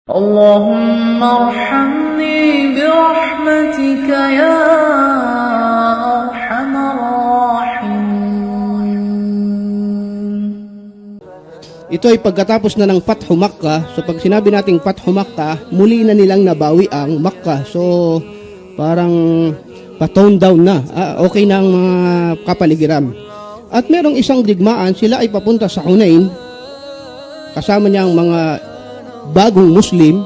اللهم ارحمني برحمتك يا أرحم الراحمين. Ito ay pagkatapos na ng Fathu Makkah. So pag sinabi nating Fathu Makkah, muli na nilang nabawi ang Makkah. So parang pa-tone down na. Okay na ang mga kapaligiran. At merong isang digmaan, sila ay papunta sa Hunain. Kasama niya ang mga bagong Muslim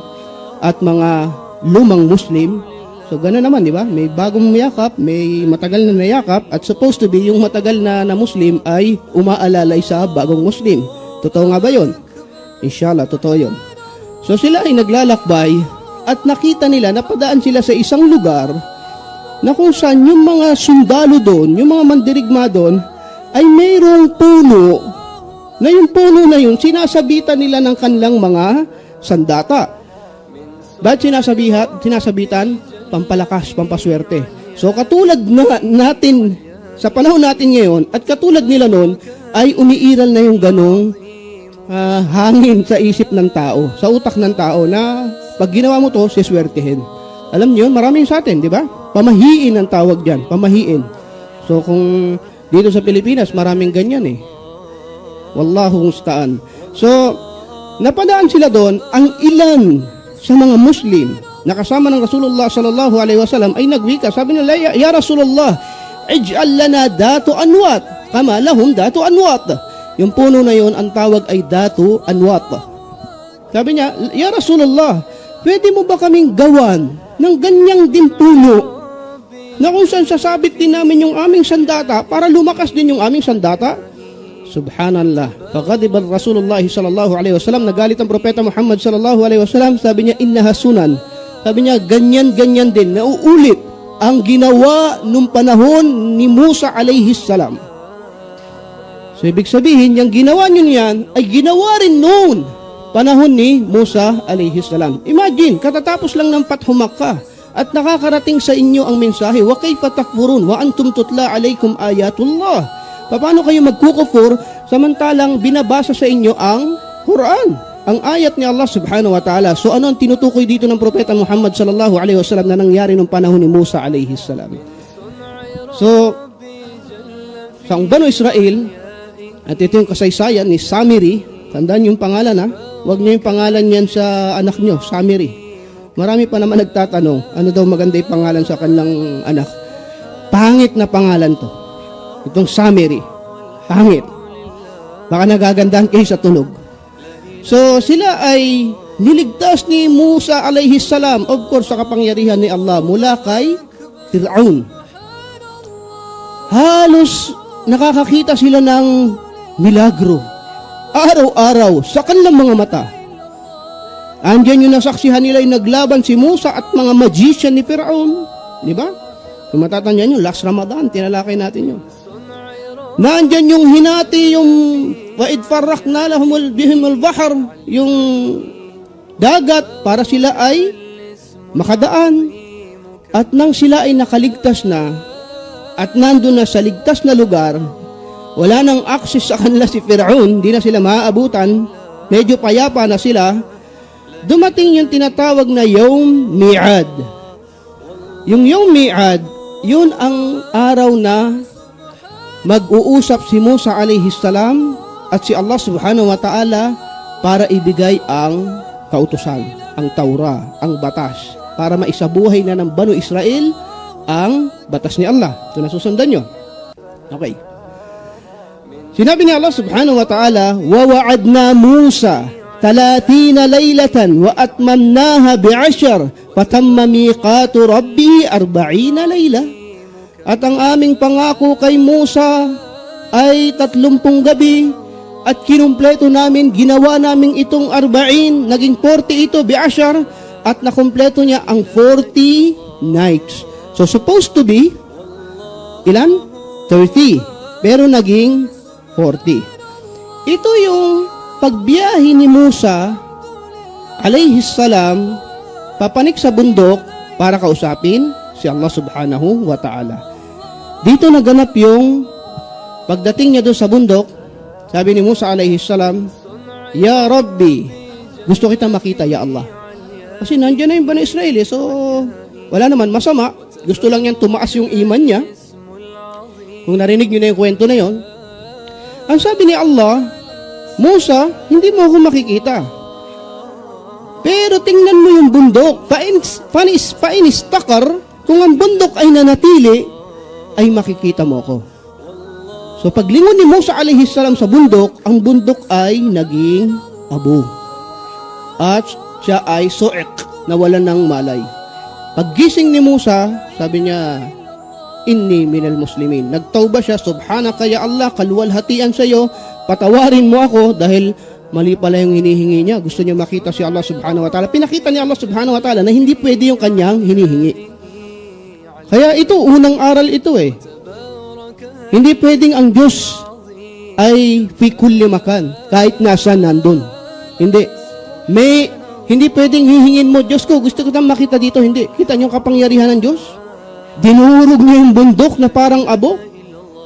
at mga lumang Muslim. So gano'n naman, di ba? May bagong yakap, may matagal na nayakap, at supposed to be yung matagal na Muslim ay umaalalay sa bagong Muslim. Totoo nga ba yun? Inshallah, totoo yun. So sila ay naglalakbay at nakita nila, napadaan sila sa isang lugar na kung saan yung mga sundalo doon, yung mga mandirigma doon, ay mayroong puno na yung puno na yun, sinasabitan nila ng kanilang mga sandata. Bakit sinasabitan? Pampalakas, pampaswerte. So katulad natin, sa panahon natin ngayon, at katulad nila noon, ay umiiral na yung ganong hangin sa isip ng tao, sa utak ng tao, na pag ginawa mo to, siswertehin. Alam niyo, maraming sa atin, di ba? Pamahiin ang tawag dyan, pamahiin. So kung dito sa Pilipinas, maraming ganyan eh. Wallahu musta'an. So, napadaan sila doon, ang ilan sa mga Muslim na kasama ng Rasulullah sallallahu alaihi wasallam ay nagwika. Sabi nila, ya Rasulullah, ij'al lana datu anwat kama lahum datu anwat. Yung puno na yon, ang tawag ay datu anwat. Sabi niya, ya Rasulullah, pwede mo ba kaming gawan ng ganyang din puno na kung saan sasabit din namin yung aming sandata para lumakas din yung aming sandata? Subhanallah. Faqadiba Rasulullah sallallahu alaihi wasallam, nagalit ang propeta Muhammad sallallahu alaihi wasallam. Sabi niya, innaha sunan. Sabi niya, ganyan din, nauulit ang ginawa nung panahon ni Musa alaihi salam. So ibig sabihin, yung ginawa niyo niyan ay ginawa rin noon panahon ni Musa alaihi salam. Imagine, katatapos lang ng Fathu Makkah at nakakarating sa inyo ang mensahe, wa kayfa takfurun wa antum tutla alaykum ayatullah. Paano kayo magkukufur samantalang binabasa sa inyo ang Quran, ang ayat ni Allah subhanahu wa ta'ala? So ano ang tinutukoy dito ng propeta Muhammad sallallahu alaihi wasallam na nangyari nung panahon ni Musa alaihi salam? So sa Banu Israel, at ito yung kasaysayan ni Samiri. Tandaan yung pangalan, ha? Huwag niyo yung pangalan yan sa anak niyo, Samiri. Marami pa naman nagtatanong, ano daw maganda yung pangalan sa kanilang anak. Pangit na pangalan to. Itong Samiri. Pangit. Baka nagagandahan kayo sa tunog. So sila ay niligtas ni Musa alayhi salam, of course sa kapangyarihan ni Allah, mula kay Fir'aun. Halos nakakakita sila ng milagro. Araw-araw sa kanilang mga mata. Andiyan yung nasaksihan nila yung naglaban si Musa at mga magician ni Fir'aun. Di ba? Kung matatandaan nyo, last Ramadan, tinalakay natin yun. Nandyan yung hinati, yung wa'id farrakna lahumul bihimul bahar, yung dagat para sila ay makadaan. At nang sila ay nakaligtas na at nandun na sa ligtas na lugar, wala nang access sa kanila si Fir'aun, di na sila maaabutan, medyo payapa na sila, dumating yung tinatawag na Yawm Mi'ad. Yung Yawm Mi'ad, yun ang araw na mag-uusap si Musa alayhi salam at si Allah subhanahu wa ta'ala para ibigay ang kautusan, ang Taura, ang batas, para maisabuhay na ng Banu Israel ang batas ni Allah. Ito nasusundan nyo. Okay. Sinabi ni Allah subhanahu wa ta'ala, wa wa'adna Musa 30 laylatan wa atmamnaha bi'ashar fatamma miqatu rabbi 40 layla. At ang aming pangako kay Musa ay 30 gabi at kinumpleto namin, ginawa namin itong 40, naging 40 ito bi'ashar, at nakumpleto niya ang 40 nights. So supposed to be ilan? 30, pero naging 40. Ito yung pagbiyahe ni Musa alayhi salam papanik sa bundok para kausapin si Allah subhanahu wa ta'ala. Dito naganap yung pagdating niya doon sa bundok. Sabi ni Musa alayhi salam, Ya Rabbi, gusto kita makita, Ya Allah. Kasi nandiyan na yung Bani Israel so wala naman masama. Gusto lang yan tumaas yung iman niya. Kung narinig nyo na yung kwento na yon, ang sabi ni Allah, Musa, hindi mo ako makikita. Pero tingnan mo yung bundok. Fainistakar, kung ang bundok ay nanatili, ay makikita mo ako. So paglingon ni Musa alayhi salam sa bundok, ang bundok ay naging abo. At siya ay su'iq, nawalan ng malay. Paggising ni Musa, sabi niya, inni minal muslimin. Nagtauba siya, subhanaka ya Allah, kaluwalhatian sa iyo, patawarin mo ako dahil mali pala yung hinihingi niya. Gusto niya makita si Allah subhanahu wa ta'ala. Pinakita ni Allah subhanahu wa ta'ala na hindi pwede yung kanyang hinihingi. Kaya ito, unang aral ito eh. Hindi pwedeng ang Diyos ay fi kulli makan, kahit nasa nandun. Hindi. Hindi pwedeng hihingin mo, Diyos ko, gusto ko tayong makita dito. Hindi. Kita niyo kapangyarihan ng Diyos? Dinurog niya yung bundok na parang abo.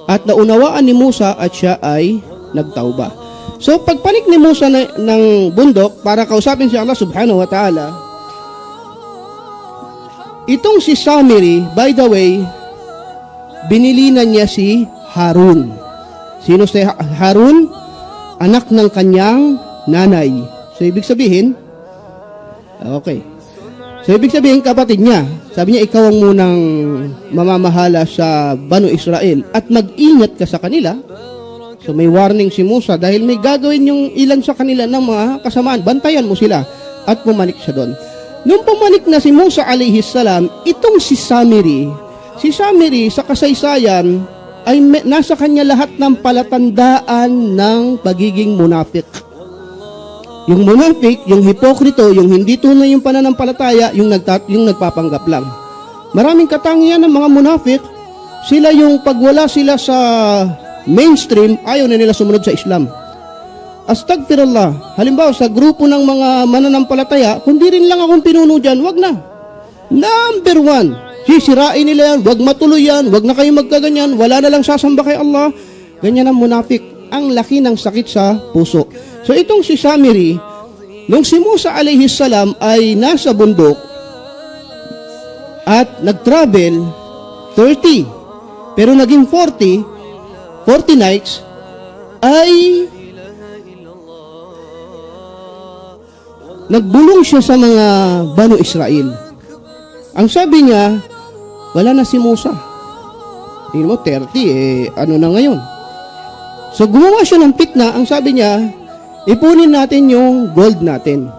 At naunawaan ni Musa at siya ay nagtauba. So, pagpanik ni Musa ng bundok para kausapin si Allah subhanahu wa ta'ala, itong si Samiri, by the way, binilinan niya si Harun. Sino si Harun? Anak ng kanyang nanay. So, ibig sabihin, okay. So, ibig sabihin, kapatid niya. Sabi niya, ikaw ang munang mamamahala sa Banu Israel at mag-ingat ka sa kanila. So, may warning si Musa dahil may gagawin yung ilan sa kanila ng mga kasamaan. Bantayan mo sila at pumanik siya doon. Nung pumanik na si Musa alayhi salam, itong si Samiri sa kasaysayan ay nasa kanya lahat ng palatandaan ng pagiging munafik. Yung munafik, yung hipokrito, yung hindi tunay yung pananampalataya, yung nagpapanggap lang. Maraming katangian ng mga munafik, sila yung pagwala sila sa mainstream, ayaw na nila sumunod sa Islam. Astagfirullah. Halimbawa, sa grupo ng mga mananampalataya, kundi rin lang akong pinuno dyan, wag na. Number 1, sisirain nila yan, wag matuloy yan, wag na kayo magkaganyan, wala na lang sasamba kay Allah. Ganyan ang munafik. Ang laki ng sakit sa puso. So itong si Samiri, nung si Musa alayhi salam ay nasa bundok at nag-travel 30, pero naging 40 nights, ay nagbulong siya sa mga Banu Israel. Ang sabi niya, wala na si Musa. Tingnan mo, 30, ano na ngayon? So gumawa siya ng fitna, ang sabi niya, ipunin natin yung gold natin.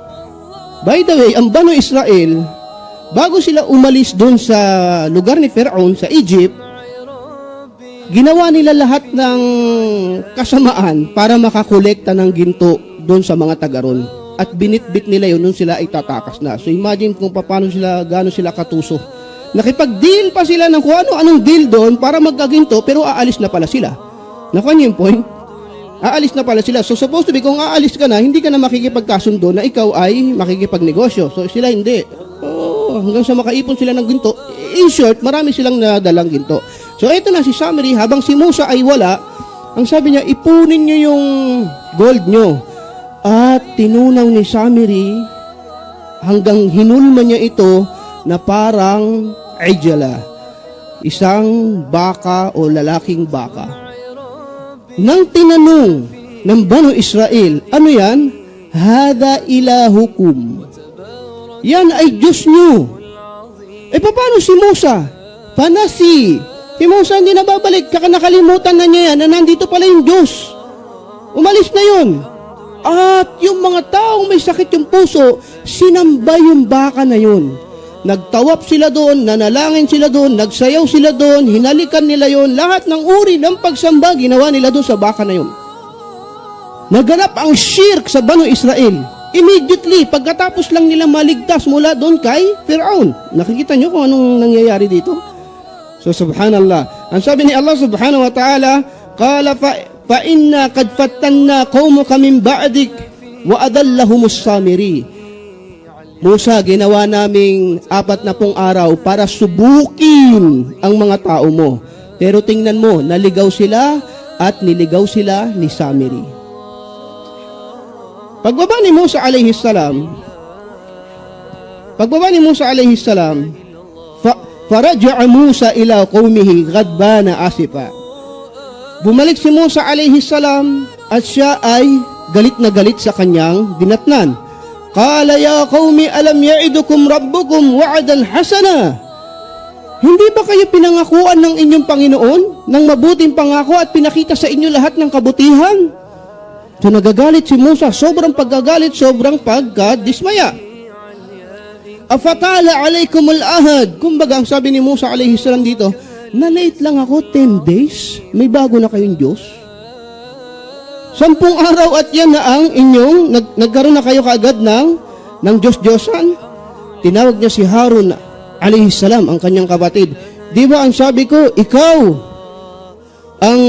By the way, ang Banu Israel, bago sila umalis doon sa lugar ni Pharaoh sa Egypt, ginawa nila lahat ng kasamaan para makakolekta ng ginto doon sa mga tagaron. At binitbit nila yun nung sila ay tatakas na. So imagine kung gaano sila katuso. Nakipag-deal pa sila ng kung ano-anong deal doon para magkaginto, pero aalis na pala sila. Nakuha niyo yung point? Aalis na pala sila. So supposed to be, kung aalis ka na, hindi ka na makikipagkasundo na ikaw ay makikipagnegosyo. So sila hindi. Hanggang sa makaipon sila ng ginto. In short, marami silang nadalang ginto. So ito na si Samiri, habang si Musa ay wala, ang sabi niya, ipunin niyo yung gold niyo. At tinunaw ni Samiri hanggang hinulma niya ito na parang ijala. Isang baka o lalaking baka. Nang tinanong ng Banu Israel, ano yan? Hada ilahukum. Yan ay Diyos nyo. Paano si Musa? Panasi. Si Musa hindi nababalik. Nakalimutan na niya yan na nandito pala yung Diyos. Umalis na yun. At yung mga taong may sakit yung puso, sinamba yung baka na yun. Nagtawap sila doon, nanalangin sila doon, nagsayaw sila doon, hinalikan nila yon, lahat ng uri ng pagsamba ginawa nila doon sa baka na yon. Naganap ang shirk sa Banu Israel. Immediately, pagkatapos lang nila maligtas mula doon kay Pharaoh. Nakikita nyo kung anong nangyayari dito? So, subhanallah. Ang sabi ni Allah subhanahu wa ta'ala, qala fa inna qad fattanna qawmuka min ba'dik wa adallahumus Samiri. Musa, ginawa naming 40 araw para subukin ang mga tao mo. Pero tingnan mo, naligaw sila at niligaw sila ni Samiri. Pagbaba ni Musa alayhi salam, Pagbaba ni Musa alayhi salam, faraja'a Musa ila qaumihi ghadbana asifa. Bumalik si Musa alayhi salam at siya ay galit na galit sa kanyang dinatnan. Qala ya qaumi alam ya'idukum rabbukum wa'dan hasana. Hindi ba kayo pinangakuan ng inyong Panginoon ng mabuting pangako at pinakita sa inyo lahat ng kabutihan? So nagagalit si Musa, sobrang pagkagalit, sobrang pagkadismaya. Afatala alaykumul ahad. Kumbaga, ang sabi ni Musa alayhi salam dito, na-late lang ako 10 days, may bago na kayong Diyos. 10 araw at yan na ang inyong, nagkaroon na kayo kaagad ng Diyos-Diyosan. Tinawag niya si Harun alayhi salam, ang kanyang kapatid. Di ba ang sabi ko, ikaw, ang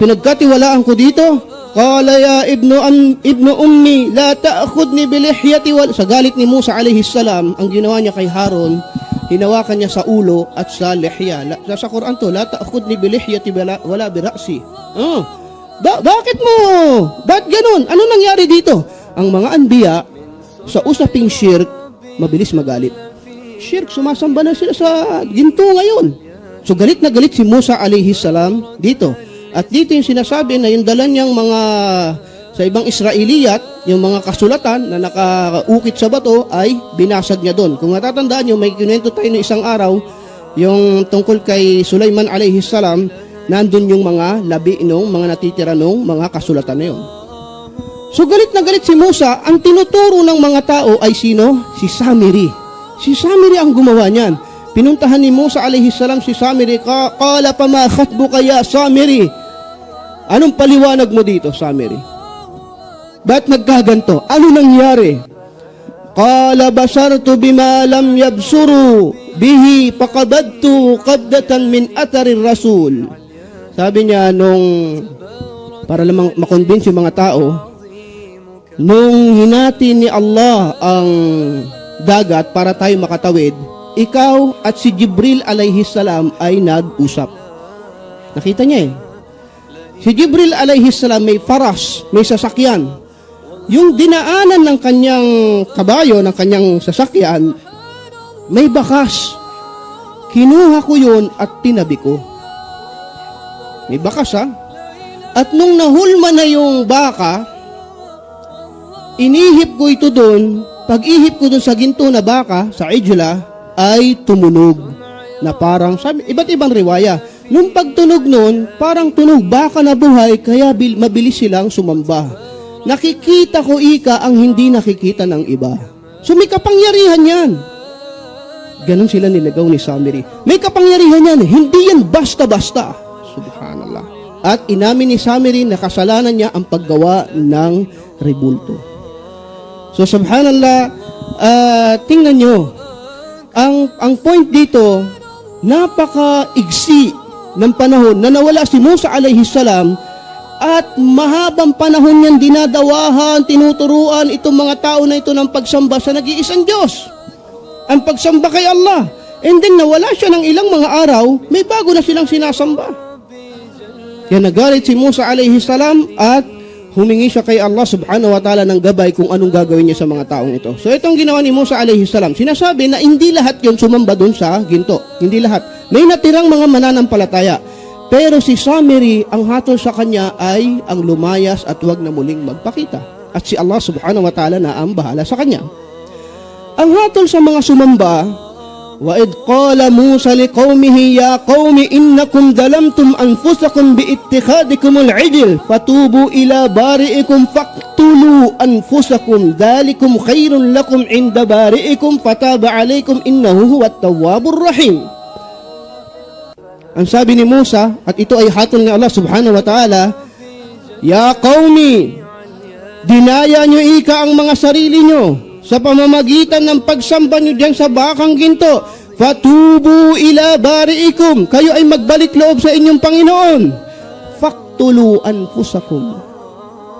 pinagkatiwalaan ko dito? Qala ya ibnu ummi la ta'khudni bilihyati wal. Sa galit ni Musa alayhi salam, ang ginawa niya kay Harun, hinawakan niya sa ulo at sa lihya. Sa Quran to, la ta'khudni bilihyati wala bira'si. Bakit mo? Bakit ganun? Ano nangyari dito? Ang mga anbiya sa usaping shirk, mabilis magalit. Shirk, sumasamba na sila sa ginto ngayon. So galit na galit si Musa alayhi salam dito. At dito yung sinasabi na yung dala niyang mga sa ibang Israeliyat, yung mga kasulatan na nakaukit sa bato ay binasag niya doon. Kung natatandaan nyo, may kinuwento tayo ng isang araw, yung tungkol kay Sulaiman alayhi salam, nandun yung mga labi nung mga natitira nung mga kasulatan na yun. So galit na galit si Musa, ang tinuturo ng mga tao ay sino? Si Samiri. Si Samiri ang gumawa niyan. Pinuntahan ni Musa alayhi salam si Samiri, qala pa ma khatbuka ya Samiri. Anong paliwanag mo dito, Samiri? Ba't nagkaganto? Ano nangyari? Qala basartu bima lam yabsuru bihi faqabadtu qabdatan min atharir rasul. Sabi niya para lamang makonvince yung mga tao, nung hinati ni Allah ang dagat para tayo makatawid, ikaw at si Jibril alayhi salam ay nag-usap. Nakita niya eh. Si Jibril alayhi salam may faras, may sasakyan. Yung dinaanan ng kanyang kabayo, ng kanyang sasakyan, may bakas. Kinuha ko yun at tinabi ko. May bakas ha. At nung nahulma na yung baka, inihip ko ito doon. Pag-ihip ko doon sa ginto na baka, sa ijla, ay tumunog. Na parang, sabi, iba't ibang riwaya. Nung pagtunog nun, parang tunog baka na buhay, kaya mabilis silang sumamba. Nakikita ko ika ang hindi nakikita ng iba. So may kapangyarihan yan. Ganon sila nilagaw ni Samiri. May kapangyarihan yan, hindi yan basta-basta. Subhanallah. At inamin ni Samiri na kasalanan niya ang paggawa ng rebulto. So subhanallah, tingnan nyo, ang point dito, napaka-igsi ng panahon na nawala si Musa alayhi salam at mahabang panahon niyan dinadawahan, tinuturuan itong mga tao na ito ng pagsamba sa nag-iisang Diyos. Ang pagsamba kay Allah. And then nawala siya ng ilang mga araw, may bago na silang sinasamba. Kaya nagalit si Musa alayhi salam at humingi siya kay Allah subhanahu wa ta'ala ng gabay kung anong gagawin niya sa mga taong ito. So itong ginawa ni Musa alayhi salam, sinasabi na hindi lahat yun sumamba dun sa ginto. Hindi lahat. May natirang mga mananampalataya. Pero si Samiri, ang hatol sa kanya ay ang lumayas at huwag na muling magpakita. At si Allah subhanahu wa ta'ala na ang bahala sa kanya. Ang hatol sa mga sumamba, وَإِذْ قَالَ مُوسَى لِقَوْمِهِ يَا قَوْمِ إِنَّكُمْ ظَلَمْتُمْ أَنفُسَكُمْ بِاتِّخَاذِكُمُ الْعِجْلَ فَتُوبُوا إِلَى بَارِئِكُمْ فَاقْتُلُوا أَنفُسَكُمْ ذَلِكُمْ خَيْرٌ لَكُمْ عِنْدَ بَارِئِكُمْ فَتَابَ عَلَيْكُمْ إِنَّهُ هُوَ التَّوَّابُ الرَّحِيمُ. Ang sabi ni Musa, at ito ay hatol ni Allah subhanahu wa ta'ala, Ya qaumi, dinaya nyo ika ang mga sarili nyo sa pamamagitan ng pagsamba nyo diyan sa bakang ginto. Fatubu ila bari'ikum, kayo ay magbalik loob sa inyong Panginoon. Faktulu anfusakum,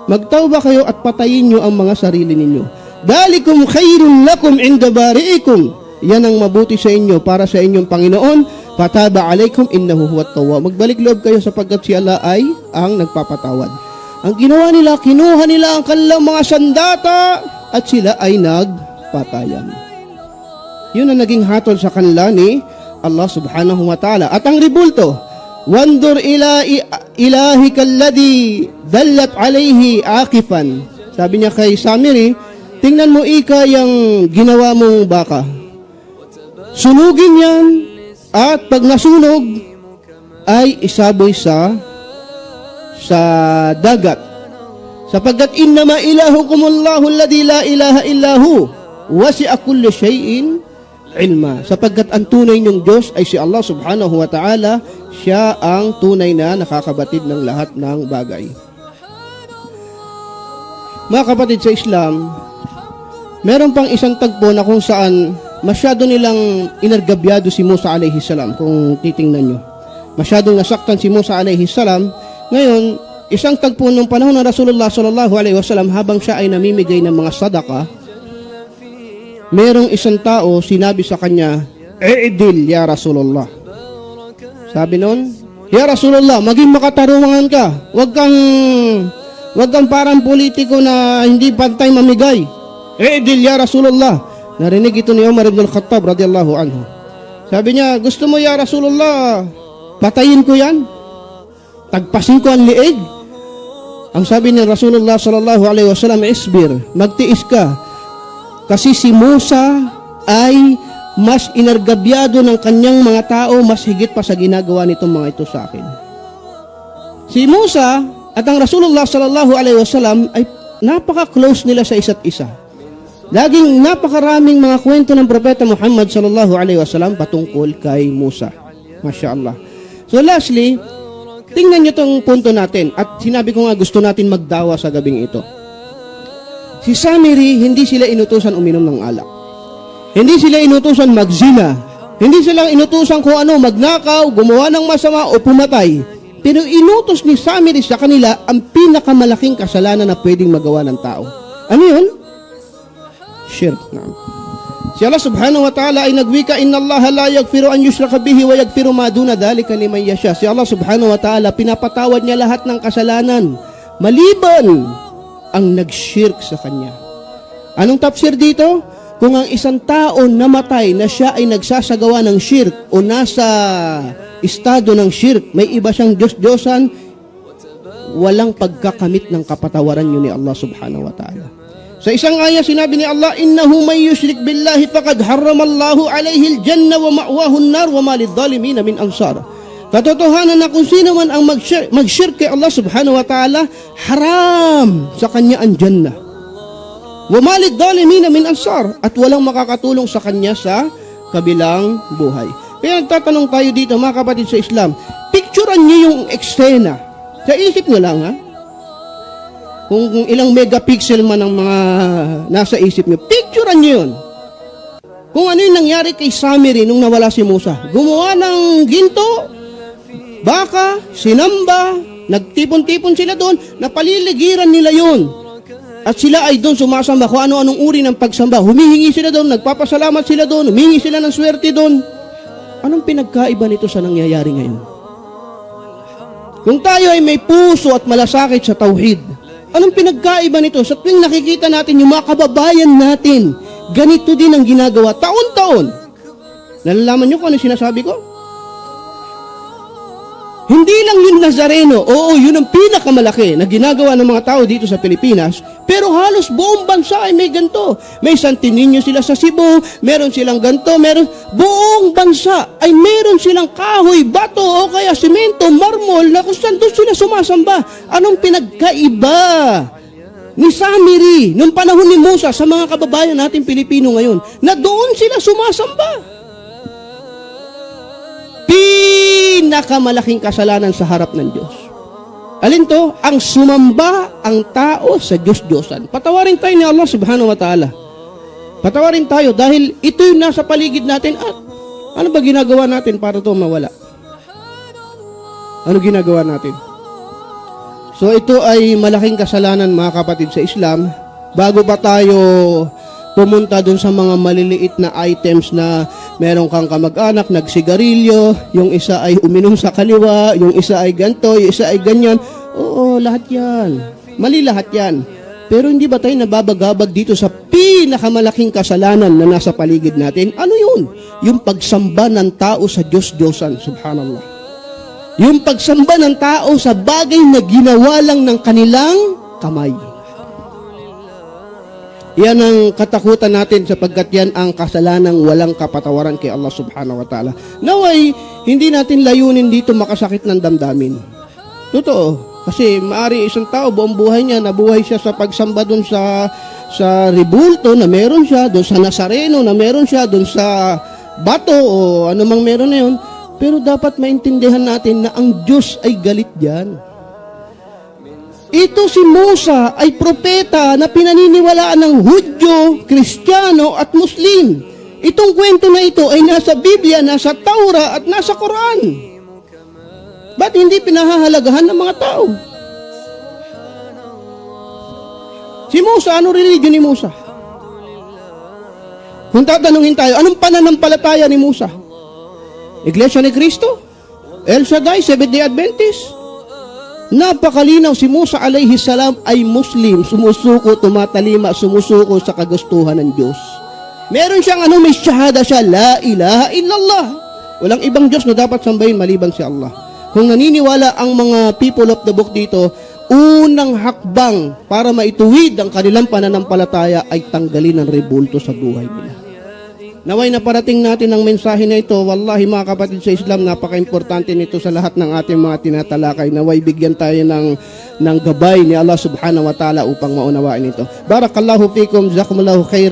magtawba kayo at patayin nyo ang mga sarili ninyo. Dalikum khairun lakum inda bari'ikum, yan ang mabuti sa inyo para sa inyong Panginoon. Fataba alaykum innahu huwat tawwab, magbalik loob kayo sapagkat si Allah ay ang nagpapatawad. Ang ginawa nila, kinuha nila ang kanilang mga sandata at sila ay nagpatayan. Yun ang naging hatol sa kanila ni Allah subhanahu wa ta'ala. At ang ribulto, wandur ila ilahika alladhi dallat alayhi akifan. Sabi niya kay Samiri, tingnan mo ika yung ginawa mong baka. Sunugin yan, at pag nasunog, ay isaboy sa dagat. Sapagkat innama ilahukumullahu alladhi la ilaha illahu wasi'a kulli shay'in ilma. Sapagkat ang tunay niyong Diyos ay si Allah subhanahu wa ta'ala, siya ang tunay na nakakabatid ng lahat ng bagay. Mga kapatid sa Islam, meron pang isang tagpo na kung saan masyado nilang inargabyado si Musa alayhi salam. Kung titingnan nyo, masyadong nasaktan si Musa alayhi salam. Ngayon, isang tagpo nung panahon ng Rasulullah sallallahu alaihi wasallam, habang siya ay namimigay ng mga sadaka, merong isang tao sinabi sa kanya, "I'dil ya Rasulullah." Sabi nun, "Ya Rasulullah, maging makatarungan ka. Huwag kang parang politiko na hindi pantay mamigay. I'dil ya Rasulullah." Narinig ito ni Umar ibn al-Khattab radiyallahu anhu. Sabi niya, "Gusto mo ya Rasulullah, patayin ko yan? Tagpasin ko ang liig?" Ang sabi ni Rasulullah sallallahu alaihi wasallam, "Isbir, magtiis ka. Kasi si Musa ay mas inargabyado ng kanyang mga tao, mas higit pa sa ginagawa nitong mga ito sa akin." Si Musa at ang Rasulullah sallallahu alaihi wasallam ay napaka-close nila sa isa't isa. Laging napakaraming mga kwento ng Propeta Muhammad sallallahu alaihi wasallam patungkol kay Musa. Masya Allah. So lastly, tingnan nyo itong punto natin. At sinabi ko nga gusto natin magdawa sa gabing ito. Si Samiri, hindi sila inutusan uminom ng alak. Hindi sila inutusan magzina. Hindi sila inutusan kung ano, magnakaw, gumawa ng masama o pumatay. Pero inutos ni Samiri sa kanila ang pinakamalaking kasalanan na pwedeng magawa ng tao. Ano yun? Shirk. Si Allah subhanahu wa ta'ala ay nagwika, "Inna Allah la yaghfiru an yushraka bihi wa yaghfiru ma duna dhalika liman yasha." Si Allah subhanahu wa ta'ala, pinapatawad niya lahat ng kasalanan maliban ang nag-shirk sa kanya. Anong tafsir dito? Kung ang isang tao namatay na siya ay nagsasagawa ng shirk o nasa estado ng shirk, may iba siyang Diyos-Diyosan, walang pagkakamit ng kapatawaran yun ni Allah subhanahu wa ta'ala. Sa isang aya sinabi ni Allah, "Innahu may yushrik billahi faqad harramallahu alayhi al-janna wa ma'wahu an-nar wa ma lidh-dhalimin min ansar." Katotohanan na kung sino man ang mag-shirk kay Allah subhanahu wa ta'ala, haram sa kanya ang Jannah. Wa ma lidh-dhalimin min ansar, at walang makakatulong sa kanya sa kabilang buhay. Kaya nagtatanong tayo dito mga kapatid sa Islam, picturean niyo yung eksena. Sa isip niyo lang ha. Kung ilang megapixel man ang mga nasa isip niyo, picturean niyo yun. Kung ano yung nangyari kay Samiri nung nawala si Musa. Gumawa ng ginto, baka, sinamba, nagtipon-tipon sila doon, napaliligiran nila yun. At sila ay doon sumasamba kung ano-anong uri ng pagsamba. Humihingi sila doon, nagpapasalamat sila doon, humihingi sila ng swerte doon. Anong pinagkaiba nito sa nangyayari ngayon? Kung tayo ay may puso at malasakit sa tauhid, anong pinagkaiba nito? Sa tuwing nakikita natin yung mga kababayan natin, ganito din ang ginagawa taon-taon. Nalalaman nyo kung ano sinasabi ko? Hindi lang yung Nazareno, oo, yun ang pinakamalaki na ginagawa ng mga tao dito sa Pilipinas, pero halos buong bansa ay may ganito. May Santo Niño sila sa Cebu, meron silang ganito, buong bansa ay meron silang kahoy, bato, o kaya simento, marmol, na kung saan doon sila sumasamba. Anong pinagkaiba ni Samiri nung panahon ni Musa sa mga kababayan natin Pilipino ngayon, na doon sila sumasamba? Pinakamalaking kasalanan sa harap ng Diyos. Alin to? Ang sumamba ang tao sa Diyos-Diyosan. Patawarin tayo ni Allah subhanahu wa ta'ala. Patawarin tayo dahil ito yung nasa paligid natin. At ano ba ginagawa natin para to mawala? Ano ginagawa natin? So ito ay malaking kasalanan mga kapatid sa Islam. Bago pa tayo pumunta dun sa mga maliliit na items na meron kang kamag-anak, nagsigarilyo, yung isa ay uminom sa kaliwa, yung isa ay ganto, yung isa ay ganyan. Oo, lahat yan. Mali lahat yan. Pero hindi ba tayo nababagabag dito sa pinakamalaking kasalanan na nasa paligid natin? Ano yun? Yung pagsamba ng tao sa Diyos-Diyosan, subhanallah. Yung pagsamba ng tao sa bagay na ginawa lang ng kanilang kamay. Yan ang katakutan natin sapagkat yan ang kasalanang walang kapatawaran kay Allah subhanahu wa ta'ala. Naway, hindi natin layunin dito makasakit ng damdamin. Totoo. Kasi maari isang tao, buong buhay niya, nabuhay siya sa pagsamba doon sa rebulto na meron siya, doon sa Nazareno na meron siya, doon sa bato o anumang meron na yun. Pero dapat maintindihan natin na ang Diyos ay galit diyan. Ito si Musa ay propeta na pinaniniwalaan ng Hudyo, Kristiyano at Muslim. Itong kwento na ito ay nasa Biblia, nasa Taura at nasa Quran. Ba't hindi pinahahalagahan ng mga tao? Si Musa, ano religion ni Musa? Kung tatanungin tayo, anong pananampalataya ni Musa? Iglesia ni Cristo? El Shaddai, Seventh-day Adventist? Napakalinaw, si Musa alayhi salam ay Muslim, sumusuko, tumatalima, sumusuko sa kagustuhan ng Diyos. Meron siyang may syahada siya, la ilaha illallah. Walang ibang Diyos na dapat sambahin maliban si Allah. Kung naniniwala ang mga people of the book dito, unang hakbang para maituwid ang kanilang pananampalataya ay tanggalin ang rebulto sa buhay nila. Naway na parating natin ang mensahe na ito. Wallahi mga kapatid sa Islam, napaka-importante nito sa lahat ng ating mga tinatalakay. Naway bigyan tayo ng gabay ni Allah subhanahu wa ta'ala upang maunawain ito. Barakallahu fikum, jazakumullahu khairan.